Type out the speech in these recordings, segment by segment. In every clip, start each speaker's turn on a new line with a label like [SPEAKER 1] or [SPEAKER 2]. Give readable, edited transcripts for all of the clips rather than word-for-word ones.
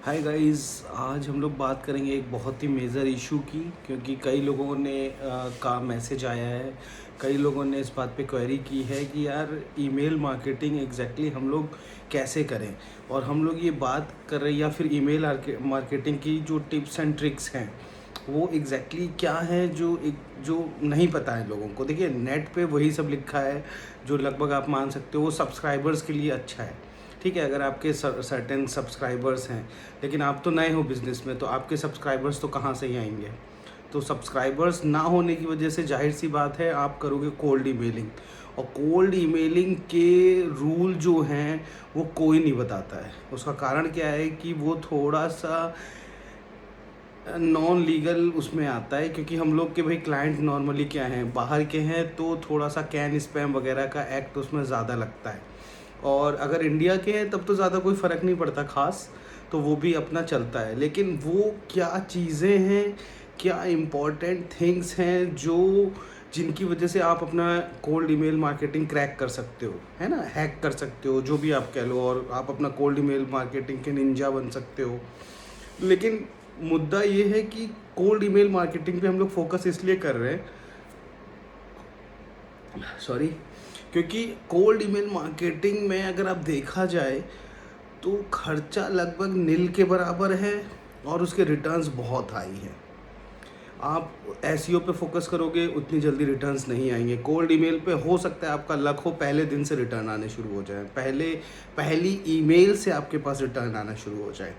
[SPEAKER 1] Hi guys, आज हम लोग बात करेंगे एक बहुत ही मेजर इशू की, क्योंकि कई लोगों ने का मैसेज आया है। कई लोगों ने इस बात पे क्वेरी की है कि यार ईमेल मार्केटिंग एग्जैक्टली हम लोग कैसे करें। और हम लोग ये बात कर रहे हैं या फिर ईमेल मार्केटिंग की जो टिप्स एंड ट्रिक्स हैं वो एग्जैक्टली क्या है जो नहीं पता है लोगों को। देखिए, नेट पे वही सब लिखा है जो लगभग आप मान सकते हो वो सब्सक्राइबर्स के लिए अच्छा है। ठीक है, अगर आपके सर्टेन सब्सक्राइबर्स हैं, लेकिन आप तो नए हो बिज़नेस में, तो आपके सब्सक्राइबर्स तो कहाँ से ही आएंगे। तो सब्सक्राइबर्स ना होने की वजह से जाहिर सी बात है आप करोगे कोल्ड ईमेलिंग। और कोल्ड ईमेलिंग के रूल जो हैं वो कोई नहीं बताता है। उसका कारण क्या है कि वो थोड़ा सा नॉन लीगल उसमें आता है, क्योंकि हम लोग के भाई क्लाइंट नॉर्मली क्या हैं, बाहर के हैं, तो थोड़ा सा कैन स्पैम वगैरह का एक्ट उसमें ज़्यादा लगता है। और अगर इंडिया के हैं तब तो ज़्यादा कोई फ़र्क नहीं पड़ता खास, तो वो भी अपना चलता है। लेकिन वो क्या चीज़ें हैं, क्या इम्पोर्टेंट थिंग्स हैं जो जिनकी वजह से आप अपना कोल्ड ईमेल मार्केटिंग क्रैक कर सकते हो, है ना, हैक कर सकते हो, जो भी आप कह लो, और आप अपना कोल्ड ईमेल मार्केटिंग के निंजा बन सकते हो। लेकिन मुद्दा ये है कि कोल्ड ईमेल मार्केटिंग पे हम लोग फोकस इसलिए कर रहे हैं, सॉरी, क्योंकि कोल्ड ईमेल मार्केटिंग में अगर आप देखा जाए तो खर्चा लगभग नील के बराबर है और उसके रिटर्न्स बहुत हाई हैं। आप एसईओ पे फोकस करोगे उतनी जल्दी रिटर्न्स नहीं आएंगे। कोल्ड ईमेल पे हो सकता है आपका लक हो, पहले दिन से रिटर्न आने शुरू हो जाए, पहली ईमेल से आपके पास रिटर्न आना शुरू हो जाए,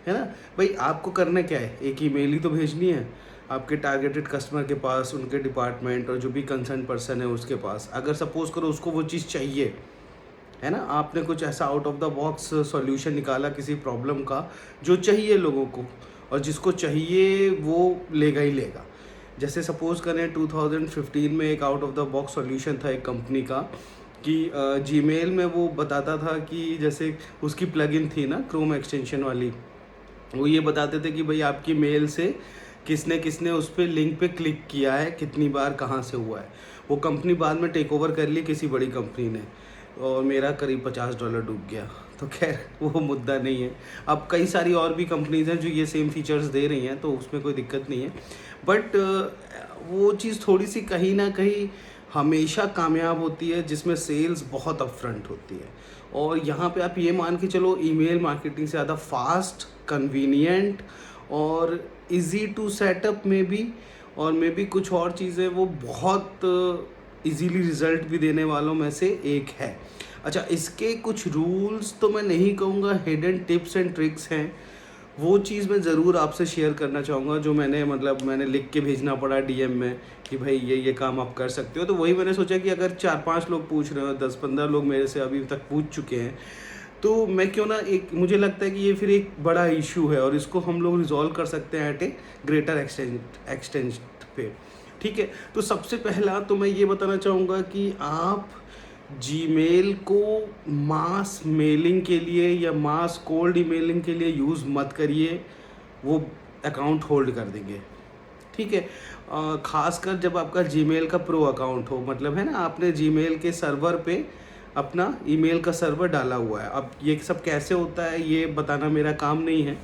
[SPEAKER 1] है ना। भाई आपको करना क्या है, एक ईमेल ही तो भेजनी है आपके टारगेटेड कस्टमर के पास, उनके डिपार्टमेंट और जो भी कंसर्न पर्सन है उसके पास। अगर सपोज करो उसको वो चीज़ चाहिए, है ना, आपने कुछ ऐसा out of the box solution निकाला किसी प्रॉब्लम का जो चाहिए लोगों को, और जिसको चाहिए वो लेगा ही लेगा। जैसे सपोज करें 2015 में एक out of the box solution था एक कंपनी का, कि जीमेल में वो बताता था कि जैसे उसकी प्लगइन थी ना क्रोम एक्सटेंशन वाली, वो ये बताते थे कि भाई आपकी मेल से किसने किसने उस पर लिंक पे क्लिक किया है, कितनी बार, कहाँ से हुआ है। वो कंपनी बाद में टेक ओवर कर ली किसी बड़ी कंपनी ने, और मेरा करीब $50 डूब गया। तो खैर वो मुद्दा नहीं है। अब कई सारी और भी कंपनीज हैं जो ये सेम फीचर्स दे रही हैं, तो उसमें कोई दिक्कत नहीं है। बट वो चीज़ थोड़ी सी कहीं ना कहीं हमेशा कामयाब होती है जिसमें सेल्स बहुत अपफ्रंट होती है। और यहाँ पे आप ये मान के चलो ईमेल मार्केटिंग से ज़्यादा फास्ट, कन्वीनियंट और इजी टू सेटअप में भी, और मे भी कुछ और चीज़ें, वो बहुत इजीली रिजल्ट भी देने वालों में से एक है। अच्छा, इसके कुछ रूल्स तो मैं नहीं कहूँगा, हिडन टिप्स एंड ट्रिक्स हैं। वो चीज़ मैं ज़रूर आपसे शेयर करना चाहूँगा जो मैंने लिख के भेजना पड़ा डीएम में कि भाई ये काम आप कर सकते हो। तो वही मैंने सोचा कि अगर 4-5 लोग पूछ रहे हो, 10-15 लोग मेरे से अभी तक पूछ चुके हैं, तो मैं क्यों ना, एक मुझे लगता है कि ये फिर एक बड़ा इशू है और इसको हम लोग रिजॉल्व कर सकते हैं एट ए ग्रेटर एक्सटेंट पे। ठीक है, तो सबसे पहला तो मैं ये बताना चाहूँगा कि आप जीमेल को मास मेलिंग के लिए या मास कोल्ड ईमेलिंग के लिए यूज़ मत करिए, वो अकाउंट होल्ड कर देंगे। ठीक है, खासकर जब आपका जीमेल का प्रो अकाउंट हो, मतलब है ना, आपने जीमेल के सर्वर पे अपना ईमेल का सर्वर डाला हुआ है। अब ये सब कैसे होता है ये बताना मेरा काम नहीं है,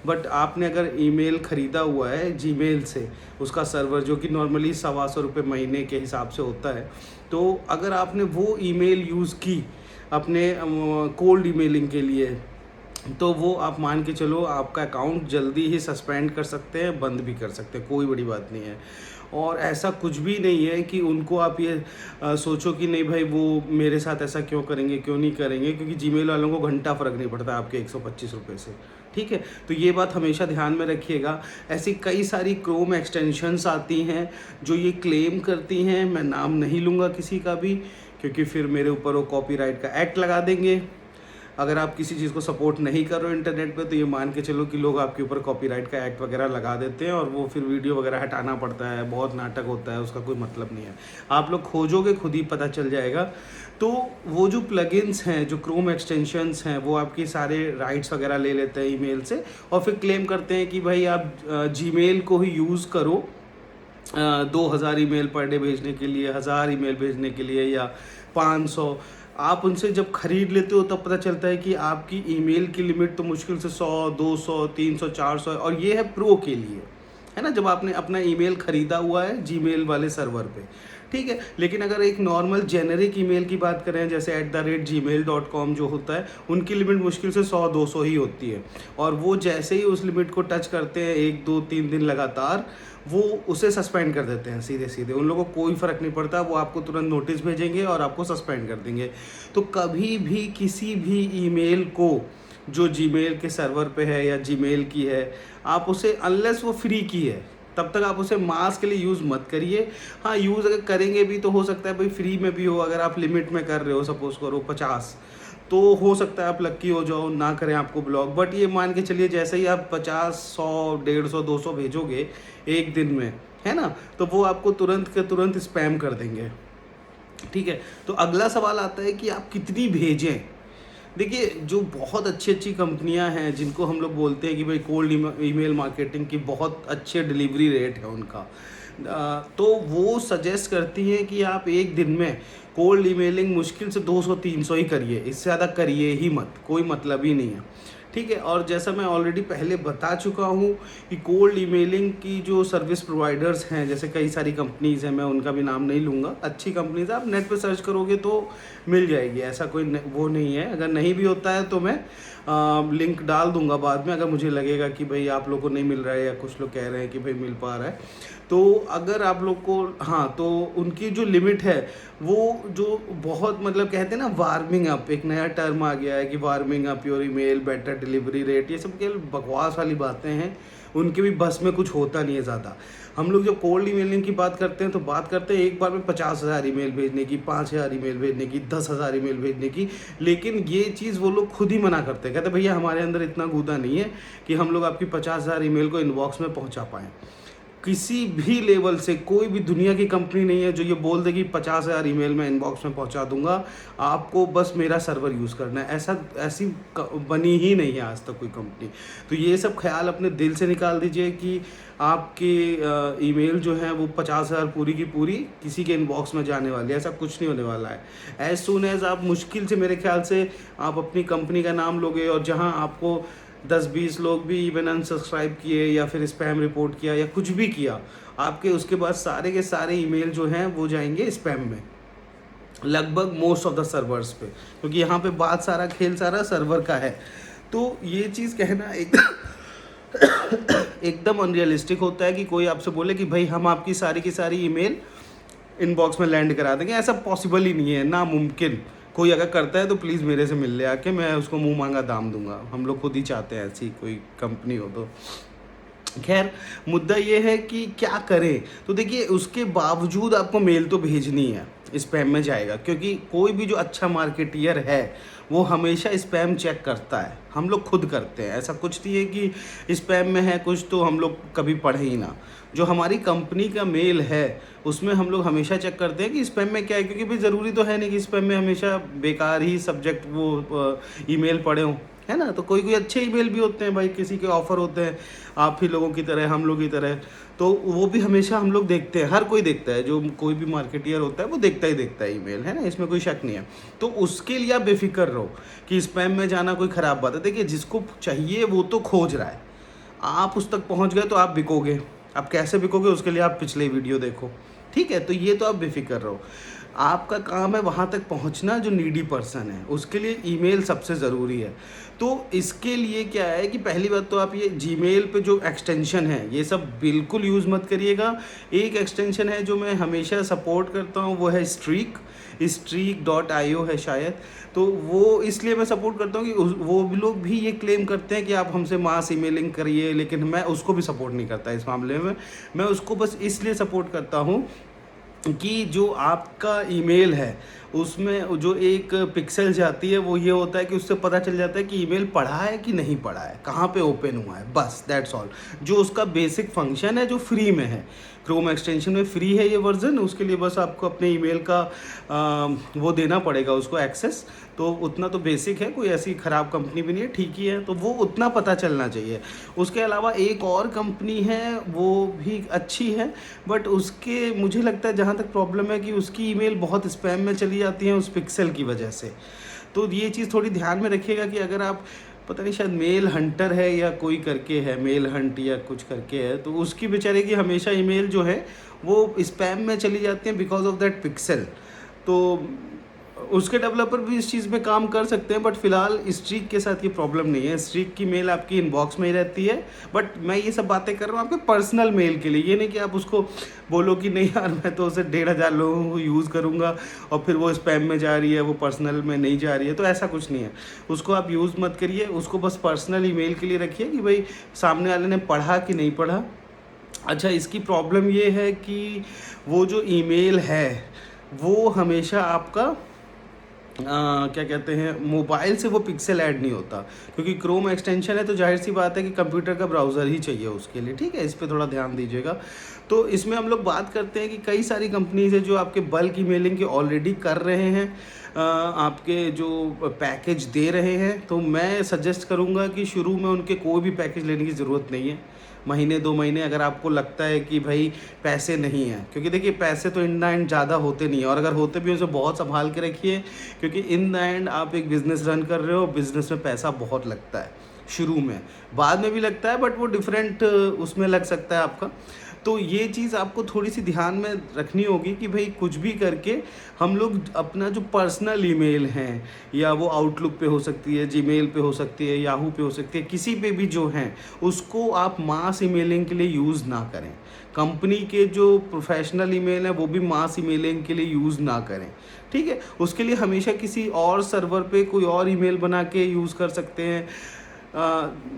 [SPEAKER 1] बट आपने अगर ईमेल ख़रीदा हुआ है जीमेल से, उसका सर्वर जो कि नॉर्मली ₹125 महीने के हिसाब से होता है, तो अगर आपने वो ईमेल यूज़ की अपने कोल्ड ईमेलिंग के लिए, तो वो आप मान के चलो आपका अकाउंट जल्दी ही सस्पेंड कर सकते हैं, बंद भी कर सकते हैं, कोई बड़ी बात नहीं है। और ऐसा कुछ भी नहीं है कि उनको आप ये सोचो कि नहीं भाई वो मेरे साथ ऐसा क्यों करेंगे, क्यों नहीं करेंगे, क्योंकि जीमेल वालों को घंटा फ़र्क नहीं पड़ता आपके ₹125 से। ठीक है, तो ये बात हमेशा ध्यान में रखिएगा। ऐसी कई सारी क्रोम एक्सटेंशंस आती हैं जो ये क्लेम करती हैं, मैं नाम नहीं लूँगा किसी का भी, क्योंकि फिर मेरे ऊपर वो कॉपीराइट का एक्ट लगा देंगे। अगर आप किसी चीज़ को सपोर्ट नहीं कर रहे हो इंटरनेट पे, तो ये मान के चलो कि लोग आपके ऊपर कॉपीराइट का एक्ट वगैरह लगा देते हैं और वो फिर वीडियो वगैरह हटाना पड़ता है, बहुत नाटक होता है, उसका कोई मतलब नहीं है। आप लोग खोजोगे खुद ही पता चल जाएगा। तो वो जो प्लगइन्स हैं, जो क्रोम एक्सटेंशंस हैं, वो आपकी सारे राइट्स वगैरह ले लेते हैं ईमेल से, और फिर क्लेम करते हैं कि भाई आप जीमेल को ही यूज़ करो 2000 ईमेल पर डे भेजने के लिए, 1000 ईमेल भेजने के लिए, या 500 आप उनसे जब खरीद लेते हो तब पता चलता है कि आपकी ईमेल की लिमिट तो मुश्किल से 100, 200, 300, 400 है, और ये है प्रो के लिए, है ना, जब आपने अपना ईमेल खरीदा हुआ है जीमेल वाले सर्वर पे, ठीक है। लेकिन अगर एक नॉर्मल जेनेरिक ईमेल की बात करें, जैसे @gmail.com जो होता है, उनकी लिमिट मुश्किल से 100-200 ही होती है, और वो जैसे ही उस लिमिट को टच करते हैं 1-2-3 दिन लगातार, वो उसे सस्पेंड कर देते हैं सीधे सीधे। उन लोगों को कोई फ़र्क नहीं पड़ता, वो आपको तुरंत नोटिस भेजेंगे और आपको सस्पेंड कर देंगे। तो कभी भी किसी भी ईमेल को जो जीमेल के सर्वर पे है या जीमेल की है, आप उसे अनलेस वो फ्री की है तब तक आप उसे मास के लिए यूज़ मत करिए। हाँ, यूज़ अगर करेंगे भी तो हो सकता है भाई फ्री में भी हो, अगर आप लिमिट में कर रहे हो, सपोज़ करो 50, तो हो सकता है आप लक्की हो जाओ, ना करें आपको ब्लॉक। बट ये मान के चलिए जैसे ही आप 50, 100, 150, 200 भेजोगे एक दिन में, है ना, तो वो आपको तुरंत के तुरंत स्पैम कर देंगे, ठीक है। तो अगला सवाल आता है कि आप कितनी भेजें। देखिए, जो बहुत अच्छी अच्छी कंपनियां हैं जिनको हम लोग बोलते हैं कि भाई कोल्ड ईमेल मार्केटिंग की बहुत अच्छे डिलीवरी रेट है उनका, तो वो सजेस्ट करती हैं कि आप एक दिन में कोल्ड ईमेलिंग मुश्किल से 200-300 ही करिए, इससे ज़्यादा करिए ही मत, कोई मतलब ही नहीं है, ठीक है। और जैसा मैं ऑलरेडी पहले बता चुका हूँ कि कोल्ड ईमेलिंग की जो सर्विस प्रोवाइडर्स हैं, जैसे कई सारी कंपनीज़ हैं, मैं उनका भी नाम नहीं लूँगा, अच्छी कंपनीज़ है, आप नेट पे सर्च करोगे तो मिल जाएगी, ऐसा कोई वो नहीं है। अगर नहीं भी होता है तो मैं लिंक डाल दूंगा बाद में, अगर मुझे लगेगा कि भाई आप लोग को नहीं मिल रहा है या कुछ लोग कह रहे हैं कि भाई मिल पा रहा है, तो अगर आप लोग को, हाँ, तो उनकी जो लिमिट है वो जो बहुत मतलब कहते हैं ना वार्मिंग अप, एक नया टर्म आ गया है कि warming up your email, better delivery rate, ये सब केवल बकवास वाली बातें हैं, उनके भी बस में कुछ होता नहीं है ज़्यादा। हम लोग जब कोल्ड ईमेलिंग की बात करते हैं तो बात करते हैं एक बार में 50,000 ईमेल भेजने की, 5,000 ईमेल भेजने की, 10,000 ईमेल भेजने की, लेकिन ये चीज़ वो लोग खुद ही मना करते हैं, कहते हैं भैया हमारे अंदर इतना गूदा नहीं है कि हम लोग आपकी 50,000 ईमेल को इनबॉक्स में पहुंचा पाएँ। किसी भी लेवल से कोई भी दुनिया की कंपनी नहीं है जो ये बोल दे कि 50,000 ईमेल मैं इनबॉक्स में पहुंचा दूंगा, आपको बस मेरा सर्वर यूज़ करना है, ऐसी बनी ही नहीं है आज तक कोई कंपनी। तो ये सब ख्याल अपने दिल से निकाल दीजिए कि आपकी ईमेल जो है वो 50,000 पूरी की पूरी किसी के इनबॉक्स में जाने वाली है, ऐसा कुछ नहीं होने वाला है। एज सुन एज आप मुश्किल से, मेरे ख्याल से आप अपनी कंपनी का नाम लोगे और जहाँ आपको 10-20 लोग भी इवन अनसब्सक्राइब किए या फिर स्पैम रिपोर्ट किया या कुछ भी किया, आपके उसके बाद सारे के सारे ईमेल जो हैं वो जाएंगे स्पैम में, लगभग मोस्ट ऑफ द सर्वर्स पे, क्योंकि यहाँ पे बात सारा खेल सारा सर्वर का है। तो ये चीज़ कहना एकदम अनरियलिस्टिक होता है कि कोई आपसे बोले कि भाई हम आपकी सारी की सारी ईमेल इनबॉक्स में लैंड करा देंगे, ऐसा पॉसिबल ही नहीं है, नामुमकिन। कोई अगर करता है तो प्लीज़ मेरे से मिल ले आके, मैं उसको मुंह मांगा दाम दूंगा, हम लोग खुद ही चाहते हैं ऐसी कोई कंपनी हो तो। खैर, मुद्दा ये है कि क्या करें। तो देखिए, उसके बावजूद आपको मेल तो भेजनी है, स्पैम में जाएगा, क्योंकि कोई भी जो अच्छा मार्केटियर है वो हमेशा स्पैम चेक करता है, हम लोग खुद करते हैं, ऐसा कुछ नहीं है कि स्पैम में है कुछ तो हम लोग कभी पढ़े ही ना। जो हमारी कंपनी का मेल है उसमें हम लोग हमेशा चेक करते हैं कि स्पैम में क्या है, क्योंकि भाई ज़रूरी तो है नहीं कि स्पैम में हमेशा बेकार ही सब्जेक्ट वो ईमेल पढ़े हों, है ना। तो कोई कोई अच्छे ईमेल भी होते हैं भाई, किसी के ऑफ़र होते हैं आप ही लोगों की तरह, हम लोग की तरह, तो वो भी हमेशा हम लोग देखते हैं, हर कोई देखता है, जो कोई भी मार्केटियर होता है वो देखता ही देखता है ईमेल, है ना, इसमें कोई शक नहीं है। तो उसके लिए आप बेफिक्र रहो कि स्पैम में जाना कोई ख़राब बात है। देखिए, जिसको चाहिए वो तो खोज रहा है, आप उस तक पहुंच गए तो आप बिकोगे। आप कैसे बिकोगे उसके लिए आप पिछले वीडियो देखो, ठीक है। तो ये तो आप बेफिक्र रहो, आपका काम है वहाँ तक पहुँचना जो नीडी पर्सन है, उसके लिए ईमेल सबसे ज़रूरी है। तो इसके लिए क्या है कि पहली बात तो आप ये जीमेल पे जो एक्सटेंशन है ये सब बिल्कुल यूज़ मत करिएगा। एक एक्सटेंशन है जो मैं हमेशा सपोर्ट करता हूँ, वो है streak.io है शायद, तो वो इसलिए मैं सपोर्ट करता हूँ कि वो लोग भी ये क्लेम करते हैं कि आप हमसे मास ईमेलिंग करिए, लेकिन मैं उसको भी सपोर्ट नहीं करता इस मामले में। मैं उसको बस इसलिए सपोर्ट करता हूँ कि जो आपका ईमेल है उसमें जो एक पिक्सल जाती है वो ये होता है कि उससे पता चल जाता है कि ईमेल पढ़ा है कि नहीं पढ़ा है, कहाँ पे ओपन हुआ है, बस दैट्स ऑल। जो उसका बेसिक फंक्शन है जो फ्री में है, क्रोम एक्सटेंशन में फ्री है ये वर्जन, उसके लिए बस आपको अपने ईमेल का वो देना पड़ेगा उसको एक्सेस, तो उतना तो बेसिक है, कोई ऐसी ख़राब कंपनी भी नहीं है, ठीक ही है, तो वो उतना पता चलना चाहिए। उसके अलावा एक और कंपनी है वो भी अच्छी है, बट उसके मुझे लगता है जहाँ तक प्रॉब्लम है कि उसकी ईमेल बहुत स्पैम में चली जाती हैं उस पिक्सल की वजह से। तो ये चीज़ थोड़ी ध्यान में रखिएगा कि अगर आप पता नहीं शायद मेल हंटर है या कोई करके है, मेल हंट या कुछ करके है, तो उसकी बेचारे की हमेशा ईमेल जो है वो स्पैम में चली जाती हैं बिकॉज ऑफ दैट पिक्सल। तो उसके डेवलपर भी इस चीज़ में काम कर सकते हैं, बट फिलहाल स्ट्रीक के साथ ये प्रॉब्लम नहीं है। स्ट्रीक की मेल आपकी इनबॉक्स में ही रहती है, बट मैं ये सब बातें कर रहा हूँ आपके पर्सनल मेल के लिए। ये नहीं कि आप उसको बोलो कि नहीं यार मैं तो उसे 1,500 लोगों को यूज़ करूँगा और फिर वो स्पैम में जा रही है, वो पर्सनल में नहीं जा रही है, तो ऐसा कुछ नहीं है। उसको आप यूज़ मत करिए, उसको बस पर्सनल ईमेल के लिए रखिए कि भाई सामने वाले ने पढ़ा कि नहीं पढ़ा। अच्छा, इसकी प्रॉब्लम ये है कि वो जो ईमेल है वो हमेशा आपका क्या कहते हैं, मोबाइल से वो पिक्सल ऐड नहीं होता, क्योंकि क्रोम एक्सटेंशन है तो जाहिर सी बात है कि कंप्यूटर का ब्राउज़र ही चाहिए उसके लिए। ठीक है, इस पे थोड़ा ध्यान दीजिएगा। तो इसमें हम लोग बात करते हैं कि कई सारी कंपनीज है जो आपके बल्क ईमेलिंग के ऑलरेडी कर रहे हैं, आपके जो पैकेज दे रहे हैं। तो मैं सजेस्ट करूँगा कि शुरू में उनके कोई भी पैकेज लेने की ज़रूरत नहीं है। महीने 2 महीने अगर आपको लगता है कि भाई पैसे नहीं हैं, क्योंकि देखिए पैसे तो इन द एंड ज़्यादा होते नहीं हैं, और अगर होते भी हैं उसे बहुत संभाल के रखिए, क्योंकि इन द एंड आप एक बिज़नेस रन कर रहे हो। बिज़नेस में पैसा बहुत लगता है शुरू में, बाद में भी लगता है, बट वो डिफरेंट उसमें लग सकता है आपका। तो ये चीज़ आपको थोड़ी सी ध्यान में रखनी होगी कि भाई कुछ भी करके हम लोग अपना जो पर्सनल ईमेल हैं, या वो आउटलुक पे हो सकती है, जीमेल पे हो सकती है, याहू पे हो सकती है, किसी पे भी जो हैं उसको आप मास ईमेलिंग के लिए यूज़ ना करें। कंपनी के जो प्रोफेशनल ईमेल हैं वो भी मास ईमेलिंग के लिए यूज़ ना करें। ठीक है, उसके लिए हमेशा किसी और सर्वर पे कोई और ईमेल बना के यूज़ कर सकते हैं।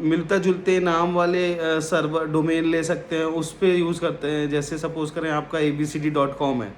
[SPEAKER 1] मिलता जुलते नाम वाले सर्वर डोमेन ले सकते हैं, उस पर यूज़ करते हैं। जैसे सपोज़ करें आपका abcd.com है,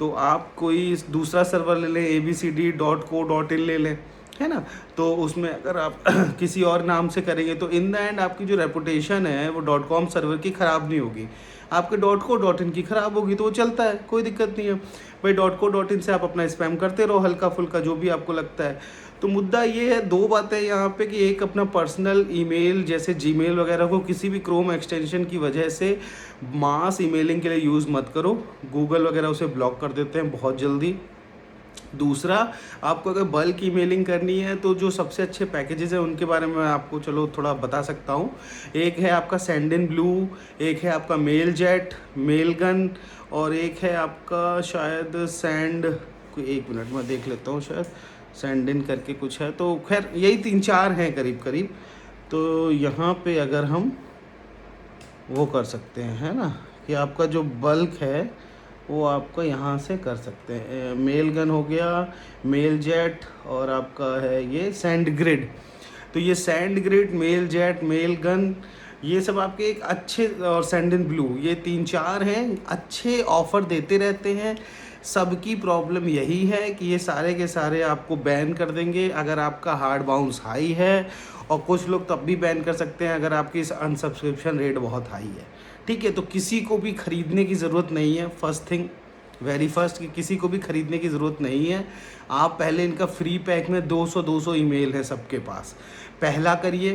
[SPEAKER 1] तो आप कोई दूसरा सर्वर ले लें, abcd.co.in ले लें, है ना। तो उसमें अगर आप किसी और नाम से करेंगे तो इन द एंड आपकी जो रेपुटेशन है वो .com सर्वर की ख़राब नहीं होगी, आपके .co.in की ख़राब होगी। तो वो चलता है, कोई दिक्कत नहीं है भाई। .co.in से आप अपना स्पैम करते रहो हल्का फुल्का जो भी आपको लगता है। तो मुद्दा ये है, 2 बातें यहाँ पे कि एक अपना पर्सनल ईमेल जैसे जीमेल वगैरह को किसी भी क्रोम एक्सटेंशन की वजह से मास ईमेलिंग के लिए यूज़ मत करो। गूगल वगैरह उसे ब्लॉक कर देते हैं बहुत जल्दी। दूसरा, आपको अगर बल्क ईमेलिंग करनी है तो जो सबसे अच्छे पैकेजेस हैं उनके बारे में मैं आपको चलो थोड़ा बता सकता हूँ। एक है आपका सेंडइनब्लू, एक है आपका मेलजेट, मेलगन, और एक है आपका शायद सेंड, कोई 1 मिनट में देख लेता हूँ, शायद सेंड इन करके कुछ है। तो खैर यही 3-4 हैं करीब करीब। तो यहाँ पे अगर हम वो कर सकते हैं, है ना, कि आपका जो बल्क है वो आपका यहाँ से कर सकते हैं। मेल गन हो गया, मेल जेट, और आपका है ये सैंड ग्रिड। तो ये sand grid, male jet, male gun, ये सब आपके एक अच्छे, और सेंडइनब्लू, ये 3-4 हैं, अच्छे ऑफ़र देते रहते हैं। सबकी प्रॉब्लम यही है कि ये सारे के सारे आपको बैन कर देंगे अगर आपका हार्ड बाउंस हाई है, और कुछ लोग तब भी बैन कर सकते हैं अगर आपकी अनसब्सक्रिप्शन रेट बहुत हाई है। ठीक है, तो किसी को भी ख़रीदने की ज़रूरत नहीं है। फर्स्ट थिंग, वेरी फर्स्ट, कि किसी को भी ख़रीदने की ज़रूरत नहीं है। आप पहले इनका फ्री पैक में 200 ईमेल है सबके पास, पहला करिए।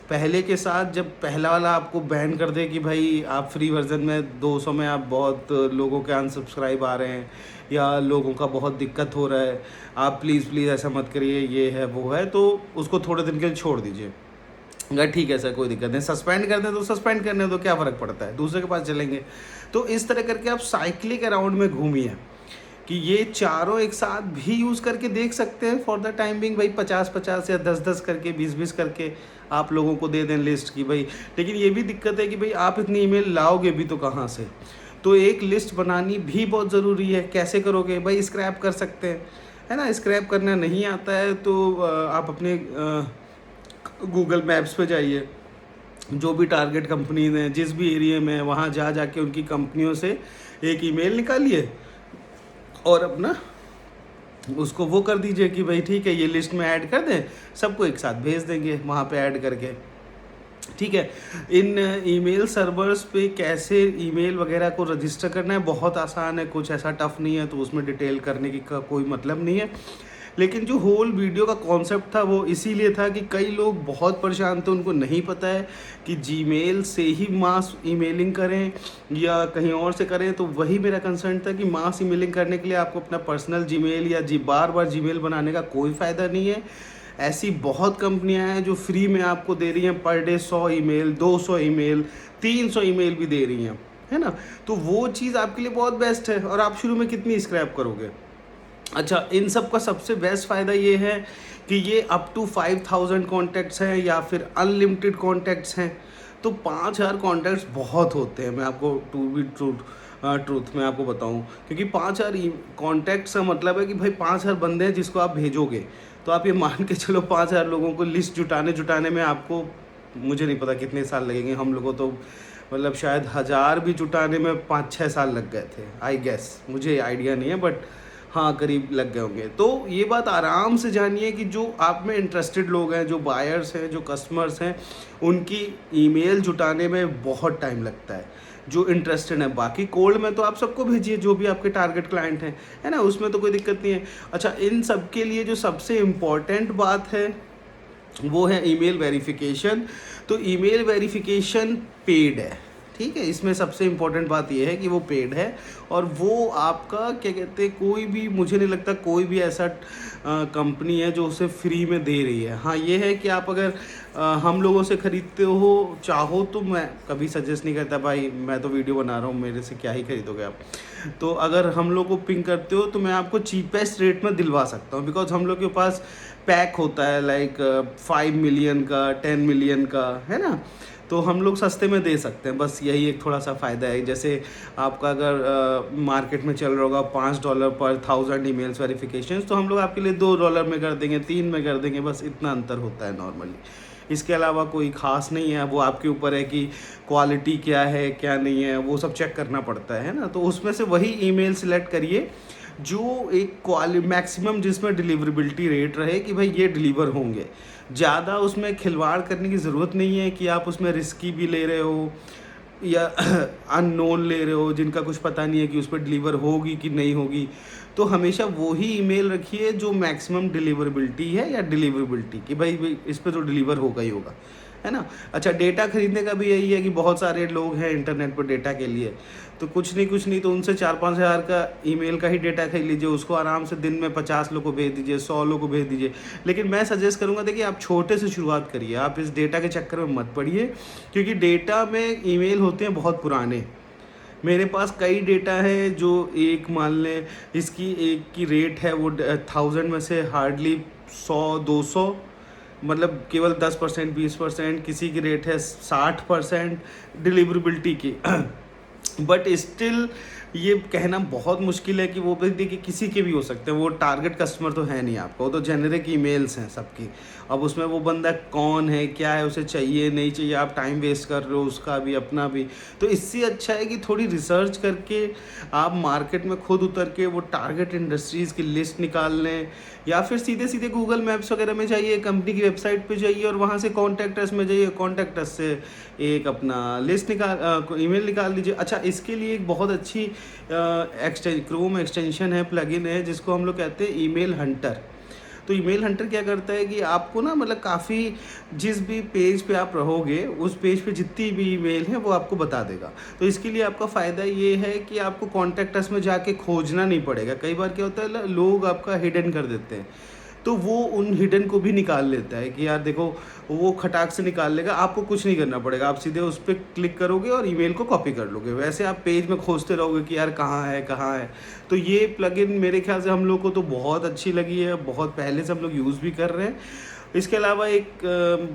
[SPEAKER 1] पहले के साथ जब पहला वाला आपको बैन कर दे कि भाई आप फ्री वर्जन में 200 में आप बहुत लोगों के अनसब्सक्राइब आ रहे हैं या लोगों का बहुत दिक्कत हो रहा है, आप प्लीज़ ऐसा मत करिए, ये है वो है, तो उसको थोड़े दिन के लिए छोड़ दीजिए। अगर ठीक है सर कोई दिक्कत नहीं, सस्पेंड कर दें तो सस्पेंड करने दो, क्या फ़र्क पड़ता है, दूसरे के पास चलेंगे। तो इस तरह करके आप साइक्लिक अराउंड में घूमिए कि ये चारों एक साथ भी यूज़ करके देख सकते हैं फॉर द टाइम बिंग। भाई 50-50 या 10-10 करके 20-20 करके आप लोगों को दे दें लिस्ट की भाई। लेकिन ये भी दिक्कत है कि भाई आप इतनी ईमेल लाओगे भी तो कहाँ से, तो एक लिस्ट बनानी भी बहुत ज़रूरी है। कैसे करोगे भाई, स्क्रैप कर सकते हैं, है ना। स्क्रैप करना नहीं आता है तो आप अपने गूगल मैप्स पे जाइए, जो भी टारगेट कंपनीज हैं जिस भी एरिया में, वहाँ जा जाके उनकी कंपनियों से एक ईमेल निकालिए और अपना उसको वो कर दीजिए कि भाई ठीक है ये लिस्ट में ऐड कर दें, सबको एक साथ भेज देंगे वहाँ पे ऐड करके। ठीक है, इन ईमेल सर्वर्स पे कैसे ईमेल वगैरह को रजिस्टर करना है बहुत आसान है, कुछ ऐसा टफ नहीं है, तो उसमें डिटेल करने की का कोई मतलब नहीं है। लेकिन जो होल वीडियो का कॉन्सेप्ट था वो इसीलिए था कि कई लोग बहुत परेशान थे, उनको नहीं पता है कि जीमेल से ही मास ईमेलिंग करें या कहीं और से करें। तो वही मेरा कंसर्न था कि मास ईमेलिंग करने के लिए आपको अपना पर्सनल जीमेल या बार बार जीमेल बनाने का कोई फ़ायदा नहीं है। ऐसी बहुत कंपनियां हैं जो फ्री में आपको दे रही हैं per day 100 email, 200 email, 300 email भी दे रही हैं, है ना। तो वो चीज़ आपके लिए बहुत बेस्ट है। और आप शुरू में कितनी स्क्रैप करोगे। अच्छा, इन सब का सबसे बेस्ट फ़ायदा ये है कि ये अप टू 5000 कॉन्टैक्ट्स हैं या फिर अनलिमिटेड कॉन्टैक्ट्स हैं। तो 5000 कॉन्टैक्ट्स बहुत होते हैं। मैं आपको ट्रूथ में आपको बताऊं, क्योंकि 5000 कॉन्टैक्ट्स का मतलब है कि भाई 5000 बंदे हैं जिसको आप भेजोगे। तो आप ये मान के चलो 5000 लोगों को लिस्ट जुटाने में आपको, मुझे नहीं पता कितने साल लगेंगे। हम लोगों तो मतलब शायद 1000 भी जुटाने में 5-6 साल लग गए थे, आई गेस। मुझे आइडिया नहीं है बट हाँ, करीब लग गए होंगे। तो ये बात आराम से जानिए कि जो आप में इंटरेस्टेड लोग हैं, जो बायर्स हैं, जो कस्टमर्स हैं, उनकी ईमेल जुटाने में बहुत टाइम लगता है जो इंटरेस्टेड है। बाकी कोल्ड में तो आप सबको भेजिए जो भी आपके टारगेट क्लाइंट हैं, है ना, उसमें तो कोई दिक्कत नहीं है। अच्छा, इन सब के लिए जो सबसे इम्पॉर्टेंट बात है वो है ईमेल वेरिफिकेशन। तो ईमेल वेरिफिकेशन पेड है, ठीक है। इसमें सबसे इम्पोर्टेंट बात यह है कि वो पेड है और वो आपका क्या कहते हैं, कोई भी, मुझे नहीं लगता कोई भी ऐसा कंपनी है जो उसे फ्री में दे रही है। हाँ, ये है कि आप अगर हम लोगों से ख़रीदते हो चाहो तो मैं कभी सजेस्ट नहीं करता, भाई मैं तो वीडियो बना रहा हूँ, मेरे से क्या ही खरीदोगे आप। तो अगर हम लोग को पिंग करते हो तो मैं आपको चीपेस्ट रेट में दिलवा सकता हूँ, बिकॉज हम लोग के पास पैक होता है लाइक 5 मिलियन का, 10 मिलियन का, है ना। तो हम लोग सस्ते में दे सकते हैं, बस यही एक थोड़ा सा फ़ायदा है। जैसे आपका अगर मार्केट में चल रहा होगा $5 पर 1000 ईमेल्स वेरिफिकेशन, तो हम लोग आपके लिए $2 में कर देंगे, 3 में कर देंगे, बस इतना अंतर होता है नॉर्मली। इसके अलावा कोई ख़ास नहीं है। वो आपके ऊपर है कि क्वालिटी क्या है क्या नहीं है, वो सब चेक करना पड़ता है ना। तो उसमें से वही ईमेल सिलेक्ट करिए जो एक मैक्सिमम जिसमें डिलीवरेबिलिटी रेट रहे कि भाई ये डिलीवर होंगे। ज़्यादा उसमें खिलवाड़ करने की ज़रूरत नहीं है कि आप उसमें रिस्की भी ले रहे हो या अननोन ले रहे हो जिनका कुछ पता नहीं है कि उस पर डिलीवर होगी कि नहीं होगी। तो हमेशा वही ईमेल रखिए जो मैक्सिमम डिलीवरेबिलिटी है या डिलीवरेबिलिटी कि भाई इस पर तो डिलीवर होगा ही होगा, है ना। अच्छा, डेटा खरीदने का भी यही है कि बहुत सारे लोग हैं इंटरनेट पर डेटा के लिए, तो कुछ नहीं तो उनसे 4-5 हज़ार का ईमेल का ही डेटा खरीद लीजिए। उसको आराम से दिन में 50 लोग को भेज दीजिए, 100 लोग को भेज दीजिए। लेकिन मैं सजेस्ट करूँगा, देखिए आप छोटे से शुरुआत करिए, आप इस डेटा के चक्कर में मत पड़िए, क्योंकि डेटा में ईमेल होते हैं बहुत पुराने। मेरे पास कई डेटा है जो एक मान लें इसकी एक की रेट है वो 1000 में से हार्डली 100-200, मतलब केवल 10%, 20%, किसी की रेट है 60% डिलीवरेबिलिटी की। बट स्टिल ये कहना बहुत मुश्किल है कि वो भी देखिए किसी के भी हो सकते हैं, वो टारगेट कस्टमर तो है नहीं आपका, वो तो जेनरिक ईमेल्स हैं सबकी। अब उसमें वो बंदा कौन है, क्या है, उसे चाहिए नहीं चाहिए, आप टाइम वेस्ट कर रहे हो उसका भी अपना भी। तो इससे अच्छा है कि थोड़ी रिसर्च करके आप मार्केट में खुद उतर के वो टारगेट इंडस्ट्रीज़ की लिस्ट निकाल लें, या फिर सीधे सीधे गूगल मैप्स वगैरह में जाइए, कंपनी की वेबसाइट पे जाइए और वहाँ से कॉन्टैक्ट अस में जाइए, कॉन्टैक्ट अस से एक अपना लिस्ट ईमेल निकाल लीजिए। अच्छा, इसके लिए एक बहुत अच्छी क्रोम एक्सटेंशन है, प्लगइन है, जिसको हम लोग कहते हैं ईमेल हंटर। तो ईमेल हंटर क्या करता है कि आपको ना मतलब काफ़ी जिस भी पेज पे आप रहोगे उस पेज पे जितनी भी ईमेल है वो आपको बता देगा। तो इसके लिए आपका फ़ायदा ये है कि आपको कॉन्टैक्ट अस में जाके खोजना नहीं पड़ेगा। कई बार क्या होता है लोग आपका हिडन कर देते हैं, तो वो उन हिडन को भी निकाल लेता है कि यार देखो वो खटाक से निकाल लेगा, आपको कुछ नहीं करना पड़ेगा, आप सीधे उस पर क्लिक करोगे और ईमेल को कॉपी कर लोगे। वैसे आप पेज में खोजते रहोगे कि यार कहाँ है कहाँ है। तो ये प्लगइन मेरे ख्याल से हम लोग को तो बहुत अच्छी लगी है, बहुत पहले से हम लोग यूज़ भी कर रहे हैं। इसके अलावा एक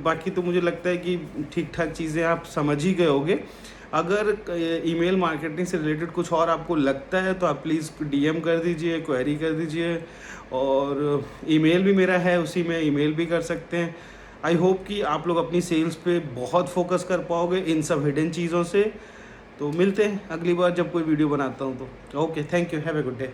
[SPEAKER 1] बाकी तो मुझे लगता है कि ठीक ठाक चीज़ें आप समझ ही गए होगे। अगर ईमेल मार्केटिंग से रिलेटेड कुछ और आपको लगता है तो आप प्लीज़ डीएम कर दीजिए, क्वेरी कर दीजिए, और ईमेल भी मेरा है, उसी में ईमेल भी कर सकते हैं। आई होप कि आप लोग अपनी सेल्स पे बहुत फोकस कर पाओगे इन सब हिडन चीज़ों से। तो मिलते हैं अगली बार जब कोई वीडियो बनाता हूँ तो। Okay, thank you, have a good day.